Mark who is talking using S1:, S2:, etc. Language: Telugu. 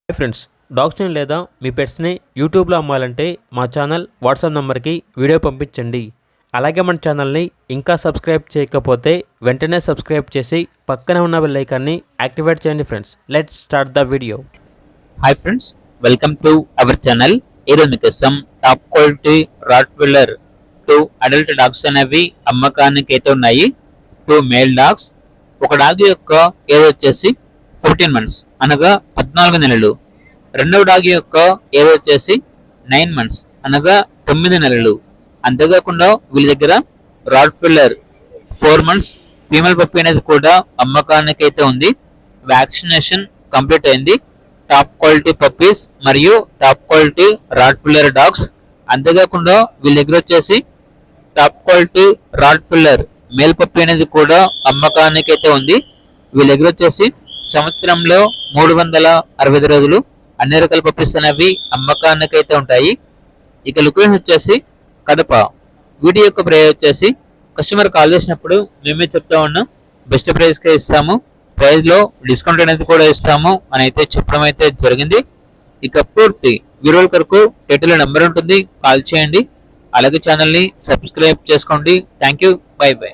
S1: హాయ్ ఫ్రెండ్స్, డాగ్స్ని లేదా మీ పెట్స్ని యూట్యూబ్లో అమ్మాలంటే మా ఛానల్ వాట్సాప్ నెంబర్కి వీడియో పంపించండి. అలాగే మన ఛానల్ని ఇంకా సబ్స్క్రైబ్ చేయకపోతే వెంటనే సబ్స్క్రైబ్ చేసి పక్కనే ఉన్న బెల్ ఐకాన్ని యాక్టివేట్ చేయండి. Friends, let's start the video.
S2: Hi friends, welcome to our channel. ఈరోజు మీకోసం top quality Rottweiler 2 adult dogs అనేవి అమ్మకానికి అయితే ఉన్నాయి. 2 మేల్ డాగ్స్. ఒక డాగ్ యొక్క ఏజ్ వచ్చేసి 14 months అనగా 14 నెలలు. రెండవ డాగ్ యొక్క ఏజ్ వచ్చేసి 9 months అనగా 9 నెలలు. అంతేకాకుండా వీళ్ళ దగ్గర రాట్వీలర్ 4 months ఫీమేల్ పప్పి అనేది కూడా అమ్మకానికి అయితే ఉంది. వ్యాక్సినేషన్ కంప్లీట్ అయింది. టాప్ క్వాలిటీ పప్పీస్ మరియు టాప్ క్వాలిటీ రాట్వీలర్ డాగ్స్. అంతేకాకుండా వీళ్ళ దగ్గర వచ్చేసి top quality rottweiler male puppy అనేది కూడా అమ్మకానికి అయితే ఉంది. వీళ్ళ దగ్గర వచ్చేసి సంవత్సరంలో 365 రోజులు అన్ని రకాల పప్పీస్ అనేవి అమ్మకానికి అయితే ఉంటాయి. ఇక లొకేషన్ వచ్చేసి కడప. వీడియో యొక్క ప్రైస్ వచ్చేసి కస్టమర్ కాల్ చేసినప్పుడు మేమే చెప్తా ఉన్నాం, బెస్ట్ ప్రైస్ కే ఇస్తాము, ప్రైస్ లో డిస్కౌంట్ అనేది కూడా ఇస్తాము అని అయితే చెప్పడం అయితే జరిగింది. ఇక పూర్తి వీడియోల కొరకు టైటిల్ నెంబర్ ఉంటుంది, కాల్ చేయండి. అలాగే ఛానల్ ని సబ్స్క్రైబ్ చేసుకోండి. Thank you, by by.